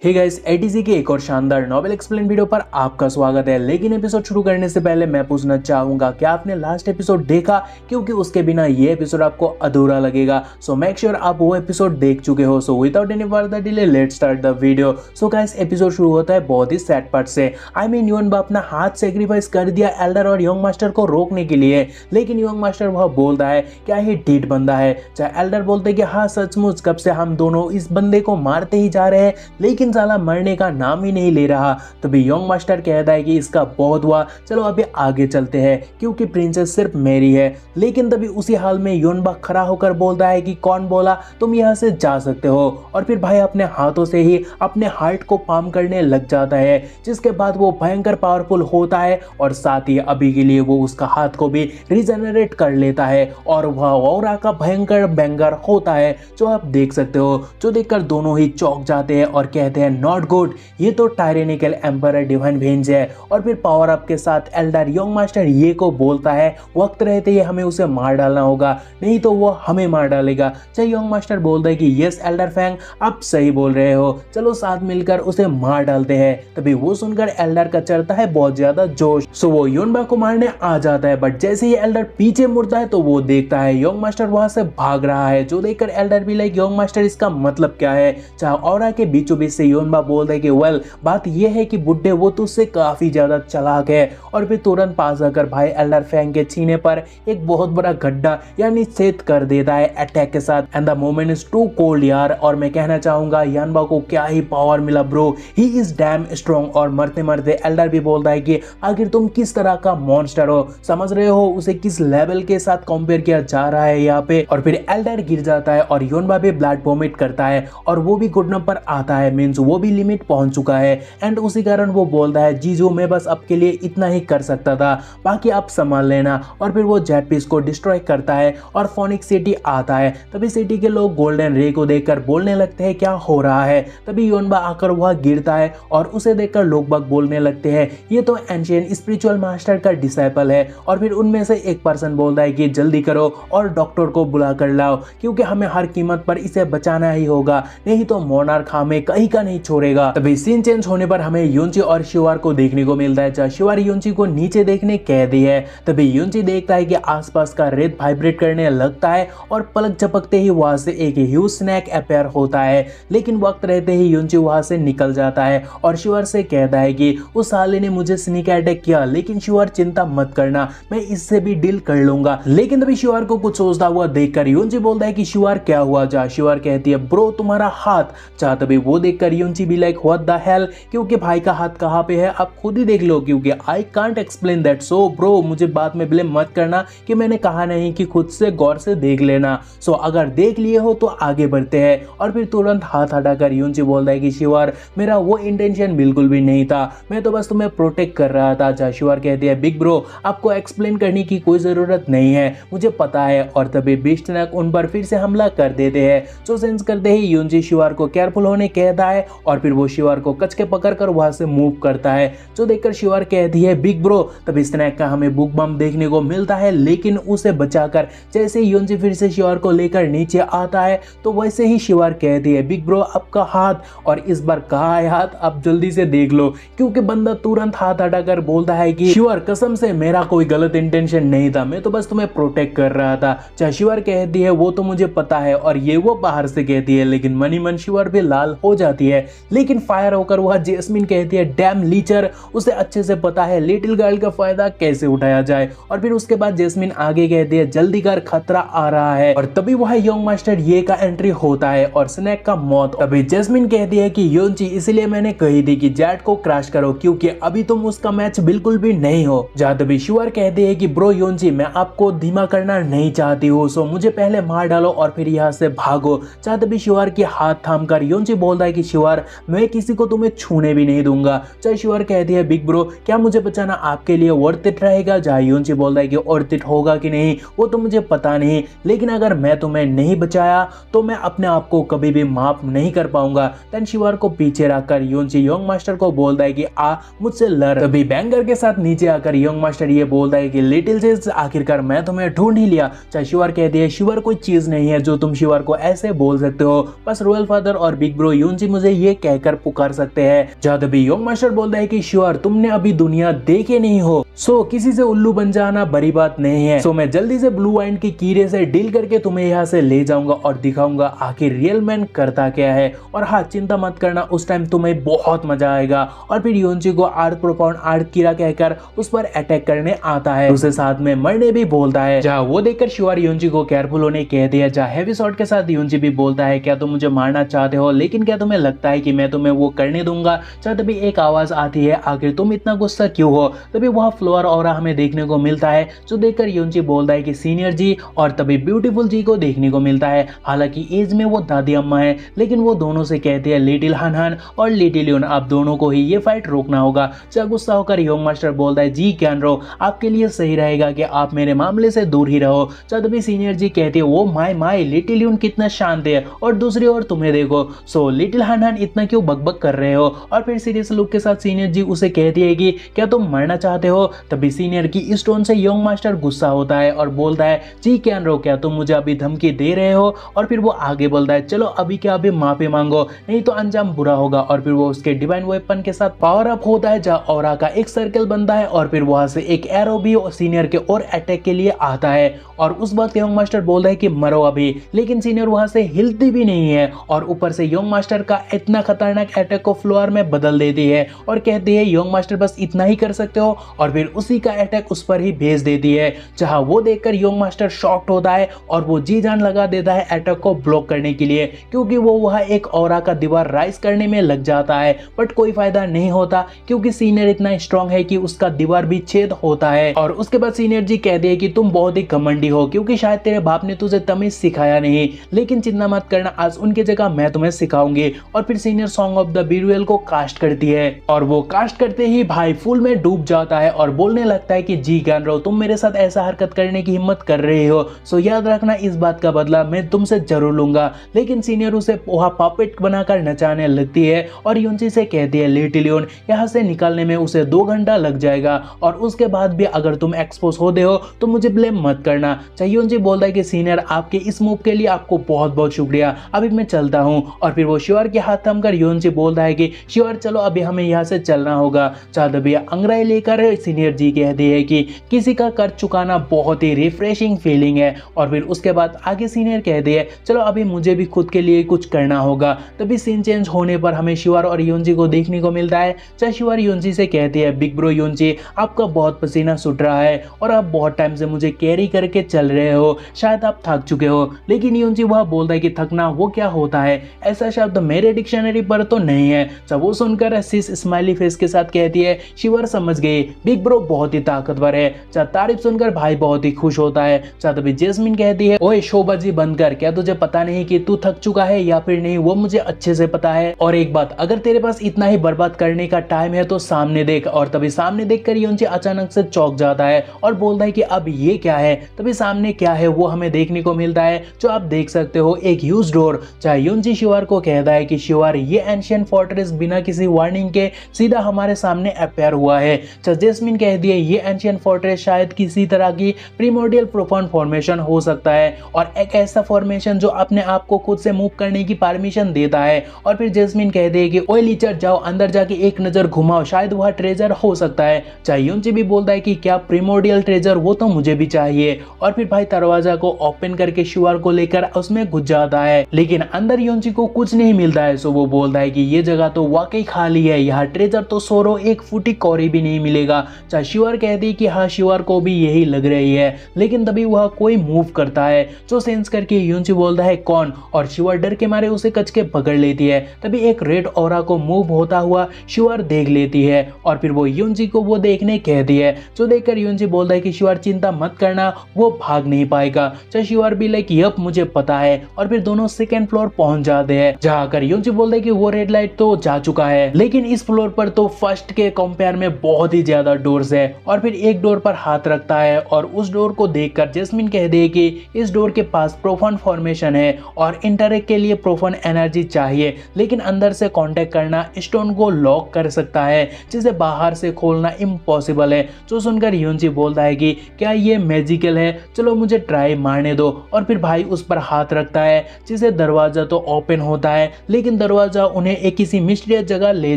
Hey guys, ATC के एक और शानदार नॉवेल एक्सप्लेन वीडियो पर आपका स्वागत है। लेकिन एपिसोड शुरू करने से पहले मैं पूछना चाहूंगा कि आपने लास्ट एपिसोड देखा, क्योंकि उसके बिना ये एपिसोड आपको अधूरा लगेगा। सो मेक श्योर आप वो एपिसोड देख चुके हो। So without any further delay let's start the video. So guys, episode शुरू होता है बहुत ही सैड पार्ट से। युनबा अपना हाथ सेक्रीफाइस कर दिया एल्डर और यंग मास्टर को रोकने के लिए, लेकिन यंग मास्टर वह बोलता है क्या ही ढीठ बंदा है। चाहे एल्डर बोलते कि हाँ सचमुच कब से हम दोनों इस बंदे को मारते ही जा रहे हैं, लेकिन साला मरने का नाम ही नहीं ले रहा। तभी यंग मास्टर कहता है कि इसका बहुत हुआ, चलो अभी आगे चलते हैं क्योंकि प्रिंसेस सिर्फ मेरी है। लेकिन तभी उसी हाल में युनबा खड़ा होकर बोलता है कि कौन बोला तुम यहाँ से जा सकते हो, और फिर भाई अपने हाथों से ही अपने हार्ट को पाम करने लग जाता है, जिसके बाद वो भयंकर पावरफुल होता है और साथ ही अभी के लिए वो उसका हाथ को भी रिजेनरेट कर लेता है और वह ऑरा का भयंकर बैंगर होता है, जो आप देख सकते हो। जो देखकर दोनों ही चौंक जाते हैं और कहते हैं नॉट गुड, ये तो टायरेनिकल एम्परर डिवाइन वेंज है। और फिर पावर अप के साथ एल्डर यंग मास्टर ये को बोलता है वक्त रहते ही हमें उसे मार डालना होगा, नहीं तो वो हमें मार डालेगा। चाहे यंग मास्टर बोलता है कि यस एल्डर फैंग आप सही बोल रहे हो, चलो साथ मिलकर उसे मार डालते हैं। तभी वो सुनकर एल्डर का चढ़ता है बहुत ज्यादा जोश। सो वो युनबा को मारने आ जाता है, बट जैसे ही एल्डर पीछे मुड़ता है तो वो देखता है यंग मास्टर वहां से भाग रहा है, जो देखकर एल्डर भी लाइक यंग मास्टर इसका मतलब क्या है। चाहे ऑरा के बीचों बीच से युनबा बोलता है कि वेल बात यह है कि बुड्ढे वो तुझसे काफी ज्यादा चालाक है, और फिर तुरंत पास आकर भाई एल्डर फैंग के सीने पर एक बहुत बड़ा गड्ढा यानी छेद कर देता है अटैक के साथ। And the moment is too cold यार, और मैं कहना चाहूंगा युनबा को क्या ही पावर मिला bro, he is damn strong. और मरते मरते एल्डर भी बोलता है कि आखिर तुम किस तरह का मॉन्स्टर हो, समझ रहे हो उसे किस लेवल के साथ कंपेयर किया जा रहा है यहाँ पे। और फिर एल्डर गिर जाता है और युनबा भी ब्लड वोमिट करता है और वो भी घुटनों पर आता है, मींस वो भी लिमिट पहुंच चुका है। एंड उसी कारण वो बोलता है जीजू मैं बस आपके लिए इतना ही कर सकता था, बाकी आप संभाल लेना। और फिर वो जेट पीस को डिस्ट्रॉय करता है और फोनिक्स सिटी आता है। तभी सिटी के लोग गोल्डन रे को देखकर बोलने लगते हैं क्या हो रहा है। तभी युनबा आकर वह गिरता है और उसे देखकर लोग बाग बोलने लगते हैं ये तो एंशिएंट स्पिरिचुअल मास्टर का डिसाइपल है। और फिर उनमें से एक पर्सन बोलता है कि जल्दी करो और डॉक्टर को बुला कर लाओ, क्योंकि हमें हर कीमत पर इसे बचाना ही होगा, नहीं तो मोनार्क हमें कहीं का नहीं छोड़ेगा। तभी सीन चेंज होने पर हमें युनची और शिवार को देखने को मिलता है, जहाँ शिवार युनची को नीचे देखने कहती है। तभी युनची देखता है कि आसपास का रेत वाइब्रेट करने लगता है और पलक झपकते ही वहां से एक ह्यूज स्नैक अपेयर होता है, लेकिन वक्त रहते ही युनची वहां से निकल जाता है और शिवार से कहता है कि उस साले ने मुझे स्नीक अटैक किया, लेकिन शिवार चिंता मत करना, मैं इससे भी डील कर लूंगा। लेकिन तभी शिवार को कुछ सोचता हुआ देखकर युनची बोलता है कि शिवार क्या हुआ। जा शिवार कहती है ब्रो तुम्हारा हाथ। चाह तभी वो देखकर युनची भी लाइक व्हाट द हेल, क्योंकि भाई का हाथ कहाँ पे है आप खुद ही देख लो, क्योंकि I can't explain that. So bro मुझे बाद में ब्लेम मत करना कि मैंने कहा नहीं, कि खुद से गौर से देख लेना। सो अगर देख लिए हो तो आगे बढ़ते हैं। और फिर तुरंत हाथ हटाकर युनची बोलता है कि शिवार मेरा वो इंटेंशन बिल्कुल भी नहीं था, मैं तो बस तुम्हें प्रोटेक्ट कर रहा था। जा शिवार कहती है बिग ब्रो आपको एक्सप्लेन करने की कोई जरूरत नहीं है, मुझे पता है। और तभी बीस्ट स्नैक उन पर फिर से हमला कर देते हैं, जो सेंस करते ही युनची शिवार को केयरफुल होने कहता है और फिर वो शिवार को कच के पकड़कर वहां से मूव करता है, जो देखकर शिवार कहती है बिग ब्रो। तभी स्नैक का हमें बुक बम देखने को मिलता है, लेकिन उसे बचाकर जैसे युनची फिर से शिवार को लेकर नीचे आता है तो वैसे ही शिवार कहती है बिग ब्रो आपका हाथ, और इस बार कहा है हाथ आप जल्दी से देख लो, क्योंकि बंदा तुरंत हाथ हटाकर बोलता है कि शिवार कसम से मेरा कोई गलत इंटेंशन नहीं था, मैं तो बस तुम्हें प्रोटेक्ट कर रहा था। चाहे शिवार कहती है वो तो मुझे पता है, और ये वो बाहर से कहती है, लेकिन मनी मन शिवार भी लाल हो जाती है। लेकिन फायर होकर वह जैस्मिन कहती है डैम लीचर, उसे अच्छे से पता है लिटिल गर्ल का फायदा कैसे उठाया जाए। और फिर उसके बाद जैस्मिन आगे कहती है जल्दी कर खतरा आ रहा है। और तभी वह यंग मास्टर ये का एंट्री होता है और स्नैक का मौत। तभी जैस्मिन कहती है कि युनची इसलिए मैंने कही थी कि जेट को क्रैश करो, क्योंकि अभी तुम उसका मैच बिल्कुल भी नहीं हो। जहाँ तभी शिवार कहते हैं कि ब्रो युनची मैं आपको धीमा करना नहीं चाहती हूँ, सो मुझे पहले मार डालो और फिर यहाँ से भागो। जहाँ तभी शिवार के हाथ थाम कर युनची बोलता है कि शिवार मैं किसी को तुम्हें छूने भी नहीं दूंगा। चाहे शिवार कहती है बिग ब्रो क्या मुझे बचाना आपके लिए वर्थ इट रहेगा। जहाँ युनची बोलता है कि वर्थ इट होगा कि नहीं वो तो मुझे पता नहीं, लेकिन अगर मैं तुम्हें नहीं बचाया तो मैं अपने आप को कभी भी माफ नहीं कर पाऊंगा। तन शिवार को पीछे रखकर युनची यंग मास्टर को बोलता है कि आ मुझसे लड़। तभी बैंगर के साथ नीचे आकर यंग मास्टर ये बोलता है कि लिटिल चीज आखिरकार मैं तुम्हें ढूंढ ही लिया। चाहे शिवार कहती है शिवार कोई चीज नहीं है जो तुम शिवार को ऐसे बोल सकते हो, बस रॉयल फादर और बिग ब्रो युनची मुझे ये कहकर पुकार सकते हैं। जहाँ तभी योंग मास्टर बोलता है कि श्योर तुमने अभी दुनिया देखे नहीं हो, सो किसी से उल्लू बन जाना बड़ी बात नहीं है। सो मैं जल्दी से ब्लू वाइन की कीड़े से डील करके तुम्हें यहाँ से ले जाऊंगा और दिखाऊंगा आखिर रियल मैन करता क्या है। और हाँ, चिंता मत करना, उस टाइम तुम्हें बहुत मजा आएगा। और फिर योंची को आर्थ प्रोफाउंड आर्थ कीड़ा कहकर उस पर अटैक करने आता है, उसे साथ में मरने भी बोलता है। जहाँ वो देखकर शिवार योंची को केयरफुल होने कह दिया। जहाँ हेवी शॉट के साथ योंची भी बोलता है क्या तुम मुझे मारना चाहते हो, लेकिन क्या तुम्हें लगता है कि मैं तुम्हें वो करने दूंगा। जहाँ तभी एक आवाज आती है, आखिर तुम इतना गुस्सा क्यों हो। तभी वह फ्लोर और हमें देखने को मिलता है, जो देखकर योंची बोलता है कि सीनियर जी, और तभी ब्यूटीफुल जी को देखने को मिलता है। हालांकि एज में वो दादी अम्मा है, लेकिन वो दोनों से कहते हैं लिटिल हान हान और लिटिल यून, आप दोनों को ही ये फाइट रोकना होगा। जब गुस्सा होकर योंग मास्टर बोलता है जी क्यानरो, आपके लिए सही रहेगा कि आप मेरे मामले से दूर ही रहो। जब तभी सीनियर जी कहते हैं वो माय माय लिटिल यून कितना शांत है, और दूसरी ओर तुम्हें देखो, सो लिटिल हान हान इतना क्यों बकबक कर रहे हो। और फिर सीरियस लुक के साथ सीनियर जी उसे कहती है कि क्या तुम मरना चाहते हो। तभी सीनियर की इस टोन से योंग मास्टर गुस्सा होता है और बोलता है जी क्यानरो, क्या तुम मुझे अभी धमकी दे रहे हो। और फिर वो आगे बोलता है चलो अभी क्या अभी माफी मांगो, नहीं तो अंजाम बुरा होगा। और फिर वो उसके डिवाइन वेपन के साथ पावर अप होता है, जहाँ ऑरा का एक सर्कल बनता है और फिर वहां से एक एरो भी सीनियर के और अटैक के लिए आता है। और उस वक्त योंग मास्टर बोलता है कि मरो अभी, लेकिन सीनियर वहां से हिलती भी नहीं है। और ऊपर से योंग मास्टर का इतना खतरनाक अटैक को फ्लोर में बदल देती है और कहती है योंग मास्टर बस इतना ही कर सकते हो, और फिर उसी का अटैक उस पर ही भेज देती है। जहां वो देखकर योंग मास्टर शॉक्ड होता है और वो जी जान लगा देता है अटैक को ब्लॉक करने के लिए, क्योंकि वो वह एक ऑरा का दीवार राइज करने में लग जाता है। बट कोई फायदा नहीं होता, क्योंकि सीनियर इतना स्ट्रांग है कि उसका दीवार भी छेद होता है। और उसके बाद सीनियर जी कहते हैं कि तुम बहुत ही घमंडी हो, क्योंकि शायद तेरे बाप ने तुझे तमीज सिखाया नहीं, लेकिन चिंता मत करना, आज उनकी जगह मैं तुम्हें सिखाऊंगी। और फिर सीनियर सॉन्ग ऑफ द बीरुएल को कास्ट करती है, और वो कास्ट करते ही भाई फूल में डूब जाता है और बोलने लगता है कि जी क्यानरो, तुम मेरे साथ ऐसा हरकत करने की हिम्मत कर रहे हो, सो याद रखना इस बात का बदला मैं तुमसे जरूर लूंगा। लेकिन सीनियर उसे पोहा पापेट बनाकर नचाने लगती है और योंची से कहती है लिटिल यून, यहाँ से निकालने में उसे 2 घंटा लग जाएगा, और उसके बाद भी अगर तुम एक्सपोज होते हो तो मुझे ब्लेम मत करना। योंची बोलता है कि सीनियर आपके इस मूव के लिए आपको बहुत बहुत शुक्रिया, अभी मैं चलता हूँ। और फिर वो शिवर के हाथ थमकर योंची बोलता है कि शिवर चलो अभी हमें यहाँ से चलना होगा। चाँद भैया अंग्रेजी लेकर सीनियर जी कहती है कि किसी का कर्ज चुकाना बहुत ही रिफ्रेशिंग फीलिंग है। और फिर उसके बाद आगे सीनियर कहती है चलो अभी मुझे भी खुद के लिए कुछ करना होगा। तभी सीन चेंज होने पर हमें शिवर और योंची को देखने को मिलता है। चाहे शिवर योंची से कहती है बिग ब्रो योंची, आपका बहुत पसीना छूट रहा है और आप बहुत टाइम से मुझे कैरी करके चल रहे हो, शायद आप थक चुके हो। लेकिन योंची वह बोलता है कि थकना वो क्या होता है, ऐसा शब्द मेरे डिक्शनरी पर तो नहीं है। जब वो सुनकर सिस स्माइली फेस के साथ कहती है शिवर समझ गई, बिग ब्रो बहुत ही ताकतवर है। चाहे तारीफ सुनकर भाई बहुत ही खुश होता है। चाहे तभी जैस्मिन कहती है ओए शोबाजी बंद कर, क्या तुझे पता नहीं कि तू थक चुका है या फिर नहीं, वो मुझे अच्छे से पता है। और एक बात, अगर तेरे पास इतना ही बर्बाद करने का टाइम है तो सामने देख। और तभी सामने देखकर योंची अचानक से चौंक जाता है और बोलता है कि अब ये क्या है। तभी सामने क्या है वो हमें देखने को मिलता है, जो आप देख सकते हो एक ह्यूज डोर। चाहे योंची शिवर को कहता है कि शिवर ये एंशिएंट फोर्ट्रेस बिना किसी वार्निंग के सीधा हमारे सामने अपेयर हुआ है। जैस्मिन कह दिए ये एंशिएंट फोर्ट्रेस शायद किसी तरह की प्रीमोर्डियल प्रोफाउंड फॉर्मेशन हो सकता है, और एक ऐसा फॉर्मेशन जो अपने आप को खुद से मूव करने की परमिशन देता है। और फिर जैस्मिन कह दे कि ओए लीचर जाओ अंदर जाके एक नजर घुमाओ, शायद वह ट्रेजर हो सकता है। चाहे योंची भी बोलता है कि क्या प्रीमोर्डियल ट्रेजर, वो तो मुझे भी चाहिए। और फिर भाई दरवाजा को ओपन करके शिवर को लेकर उसमें घुस जाता है, लेकिन अंदर योंची को कुछ नहीं मिलता है। सो वो बोलता है कि ये जगह तो वाकई खाली है, यहाँ ट्रेजर तो सोरो एक फुटी कौड़ी भी नहीं मिलेगा। चाहे शिवर कहती है कि हाँ शिवर को भी यही लग रही है, लेकिन तभी वह कोई मूव करता है, जो सेंस करके योंची बोलता है कौन, और शिवर डर के मारे उसे कच के पकड़ लेती है। तभी एक रेड ऑरा को मूव होता हुआ शिवर देख लेती है और फिर वो योंची को वो देखने कहती है, जो देखकर योंची बोलता है कि शिवर चिंता मत करना, वो भाग नहीं पाएगा। चाहे शिवर भी लाइक यप मुझे पता है। और फिर दोनों सेकंड फ्लोर पहुंच जाते हैं, जहां कर योंची बोलते हैं कि वो रेड लाइट तो जा चुका है, लेकिन इस फ्लोर पर तो फर्स्ट के कंपेयर में बहुत ही ज्यादा डोर्स है। और फिर एक डोर पर हाथ रखता है और उस डोर को देखकर जैस्मिन कह दे कि इस डोर के पास प्रोफाउंड फॉर्मेशन है और इंटरैक्ट के लिए प्रोफाउंड एनर्जी चाहिए, लेकिन अंदर से कांटेक्ट करना स्टोन को लॉक कर सकता है, जिसे बाहर से खोलना इम्पॉसिबल है। जो सुनकर योंची बोलता है कि क्या ये मैजिकल है, चलो मुझे ट्राई मारने दो। और फिर भाई उस पर हाथ रखता है, जिसे दरवाजा तो ओपन होता है, लेकिन लेकिन दरवाजा उन्हें एक किसी मिस्टीरियस जगह ले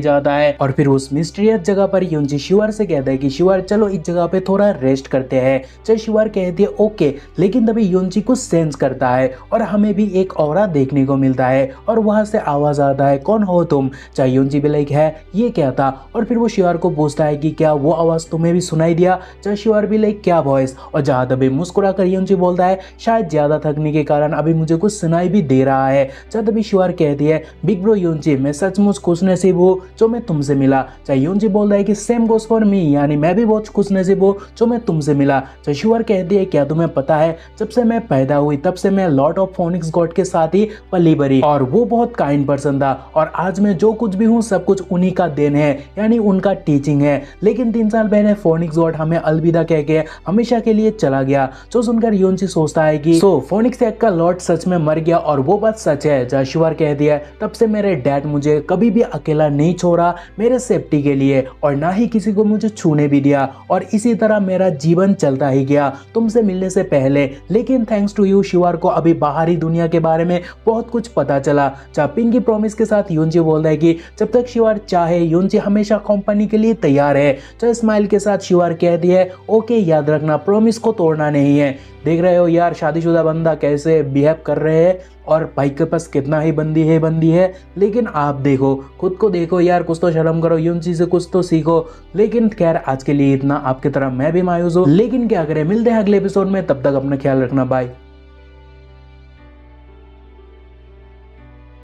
जाता है और फिर उस मिस्टीरियस जगह पर युनजी शिवर से कहता है कि शिवर चलो इस जगह पे थोड़ा रेस्ट करते हैं। चाहे शिवर कहती है ओके, लेकिन तभी युनजी कुछ सेंस करता है और हमें भी एक ऑरा देखने को मिलता है और वहां से आवाज आता है कौन हो तुम। चाहे युनजी भी लाइक है ये क्या था, और फिर वो शिवर को पूछता है कि क्या वो आवाज तुम्हें भी सुनाई दिया। चाहे शिवर भी लाइक क्या वॉइस, और जहां तभी मुस्कुरा कर युनजी बोलता है शायद ज्यादा थकने के कारण अभी मुझे कुछ सुनाई भी दे रहा है। चाहे तभी शिवर कहती है बिग ब्रो युनजी मैं सचमुच खुशनसीब हूँ जो मैं तुमसे मिला। चाहे युनजी बोलता है कि सेम गोस फॉर मी, यानी मैं भी बहुत खुशनसीब हूँ जो मैं तुमसे मिला। चाहे शिवर कहती है क्या तुम्हें पता है जब से मैं पैदा हुई तब से मैं लॉर्ड ऑफ फोनिक्स गॉड के साथ ही पली बड़ी, और वो बहुत काइंड पर्सन था और आज मैं जो कुछ भी हूँ सब कुछ उन्हीं का देन है, यानी उनका टीचिंग है। लेकिन 3 साल पहले फोनिक्स गॉड हमें अलविदा कह के हमेशा के लिए चला गया। जो सुनकर युनजी सोचता है कि फोनिक्स एक का लॉर्ड सच में मर गया और वो बात सच है। जहाँ शिवर कह दिया तब से मेरे डैड मुझे कभी भी अकेला नहीं छोड़ा मेरे सेफ्टी के लिए, और ना ही किसी को मुझे छूने भी दिया, और इसी तरह मेरा जीवन चलता ही गया तुमसे मिलने से पहले। लेकिन थैंक्स टू यू शिवर को अभी बाहरी दुनिया के बारे में बहुत कुछ पता चला। जहाँ पिंकी प्रॉमिस के साथ युनजी बोलता है कि जब तक शिवर चाहे युनजी हमेशा कंपनी के लिए तैयार है। चाहे स्माइल के साथ शिवर कहती है ओके याद रखना प्रॉमिस को तोड़ना नहीं है। देख रहे हो यार शादीशुदा बंदा कैसे बिहेव कर रहे हैं, और भाई के पास कितना ही बंदी है। लेकिन आप देखो खुद को देखो यार, कुछ तो शर्म करो, युनजी से कुछ तो सीखो। लेकिन खैर आज के लिए इतना, आपकी तरह मैं भी मायूस हूँ, लेकिन क्या करें, मिलते हैं अगले एपिसोड में, तब तक अपना ख्याल रखना, बाय।